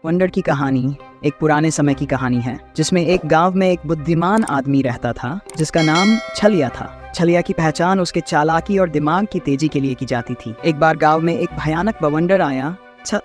बवंडर की कहानी एक पुराने समय की कहानी है जिसमें एक गांव में एक बुद्धिमान आदमी रहता था जिसका नाम छलिया था। छलिया की पहचान उसके चालाकी और दिमाग की तेजी के लिए की जाती थी। एक बार गांव में एक भयानक बवंडर आया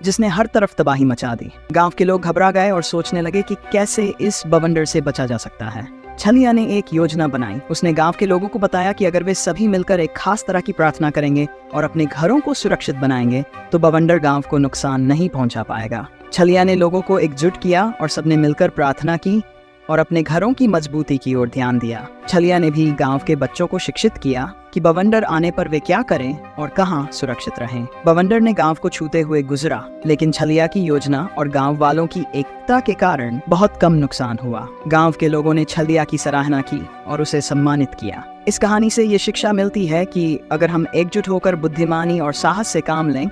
जिसने हर तरफ तबाही मचा दी। गांव के लोग घबरा गए और सोचने लगे कि कैसे इस बवंडर से बचा जा सकता है। छलिया ने एक योजना बनाई। उसने गांव के लोगों को बताया कि अगर वे सभी मिलकर एक खास तरह की प्रार्थना करेंगे और अपने घरों को सुरक्षित बनाएंगे तो बवंडर गांव को नुकसान नहीं पहुंचा पाएगा। छलिया ने लोगों को एकजुट किया और सबने मिलकर प्रार्थना की और अपने घरों की मजबूती की ओर ध्यान दिया। छलिया ने भी गांव के बच्चों को शिक्षित किया कि बवंडर आने पर वे क्या करें और कहां सुरक्षित रहें। बवंडर ने गांव को छूते हुए गुजरा, लेकिन छलिया की योजना और गांव वालों की एकता के कारण बहुत कम नुकसान हुआ। गांव के लोगों ने छलिया की सराहना की और उसे सम्मानित किया। इस कहानी से ये शिक्षा मिलती है कि अगर हम एकजुट होकर बुद्धिमानी और साहस से काम लें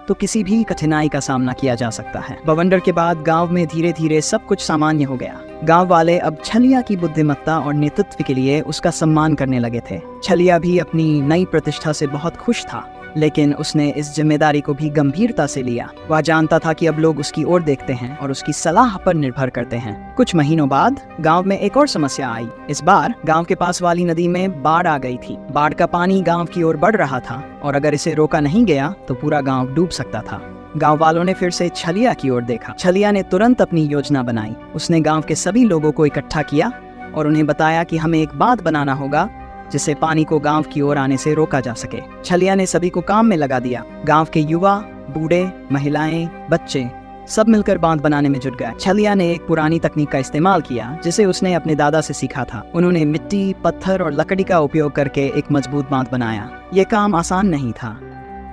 तो किसी भी कठिनाई का सामना किया जा सकता है। बवंडर के बाद गांव में धीरे धीरे सब कुछ सामान्य हो गया। गांव वाले अब छलिया की बुद्धिमत्ता और नेतृत्व के लिए उसका सम्मान करने लगे थे। छलिया भी अपनी नई प्रतिष्ठा से बहुत खुश था, लेकिन उसने इस जिम्मेदारी को भी गंभीरता से लिया। वह जानता था कि अब लोग उसकी ओर देखते हैं और उसकी सलाह पर निर्भर करते हैं। कुछ महीनों बाद गांव में एक और समस्या आई। इस बार गांव के पास वाली नदी में बाढ़ आ गई थी। बाढ़ का पानी गांव की ओर बढ़ रहा था और अगर इसे रोका नहीं गया तो पूरा गांव डूब सकता था। गांव वालों ने फिर से छलिया की ओर देखा। छलिया ने तुरंत अपनी योजना बनाई। उसने गांव के सभी लोगों को इकट्ठा किया और उन्हें बताया कि हमें एक बांध बनाना होगा जिससे पानी को गांव की ओर आने से रोका जा सके। छलिया ने सभी को काम में लगा दिया। गांव के युवा, बूढ़े, महिलाएं, बच्चे सब मिलकर बांध बनाने में जुट गए। छलिया ने एक पुरानी तकनीक का इस्तेमाल किया जिसे उसने अपने दादा से सीखा था। उन्होंने मिट्टी, पत्थर और लकड़ी का उपयोग करके एक मजबूत बांध बनाया। ये काम आसान नहीं था,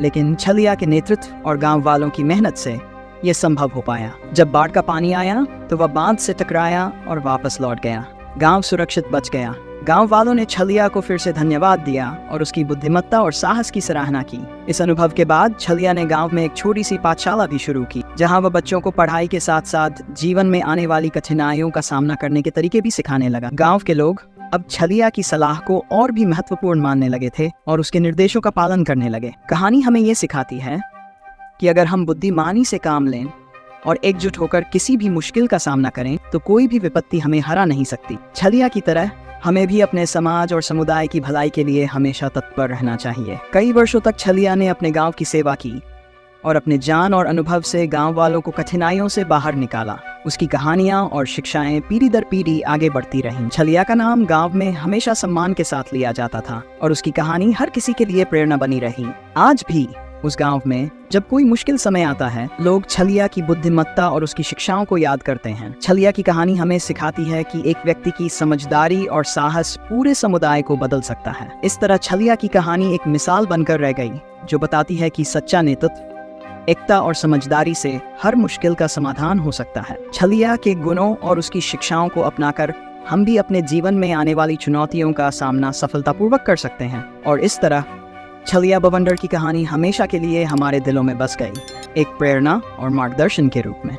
लेकिन छलिया के नेतृत्व और गांव वालों की मेहनत से ये संभव हो पाया। जब बाढ़ का पानी आया तो वह बांध से टकराया और वापस लौट गया। गांव सुरक्षित बच गया। गांव वालों ने छलिया को फिर से धन्यवाद दिया और उसकी बुद्धिमत्ता और साहस की सराहना की। इस अनुभव के बाद छलिया ने गांव में एक छोटी सी पाठशाला भी शुरू की, जहां वह बच्चों को पढ़ाई के साथ साथ जीवन में आने वाली कठिनाइयों का सामना करने के तरीके भी सिखाने लगा। गांव के लोग अब छलिया की सलाह को और भी महत्वपूर्ण मानने लगे थे और उसके निर्देशों का पालन करने लगे। कहानी हमें ये सिखाती है कि अगर हम बुद्धिमानी से काम लें और एकजुट होकर किसी भी मुश्किल का सामना करें तो कोई भी विपत्ति हमें हरा नहीं सकती। छलिया की तरह हमें भी अपने समाज और समुदाय की भलाई के लिए हमेशा तत्पर रहना चाहिए। कई वर्षों तक छलिया ने अपने गांव की सेवा की और अपने ज्ञान और अनुभव से गांव वालों को कठिनाइयों से बाहर निकाला। उसकी कहानियां और शिक्षाएं पीढ़ी दर पीढ़ी आगे बढ़ती रहीं। छलिया का नाम गांव में हमेशा सम्मान के साथ लिया जाता था और उसकी कहानी हर किसी के लिए प्रेरणा बनी रही। आज भी उस गांव में जब कोई मुश्किल समय आता है, लोग छलिया की बुद्धिमत्ता और उसकी शिक्षाओं को याद करते हैं। छलिया की कहानी हमें सिखाती है कि एक व्यक्ति की समझदारी और साहस पूरे समुदाय को बदल सकता है। इस तरह छलिया की कहानी एक मिसाल बनकर रह गई, जो बताती है कि सच्चा नेतृत्व, एकता और समझदारी से हर मुश्किल का समाधान हो सकता है। छलिया के गुणों और उसकी शिक्षाओं को अपनाकर हम भी अपने जीवन में आने वाली चुनौतियों का सामना सफलतापूर्वक कर सकते हैं। और इस तरह छलिया बवंडर की कहानी हमेशा के लिए हमारे दिलों में बस गई, एक प्रेरणा और मार्गदर्शन के रूप में।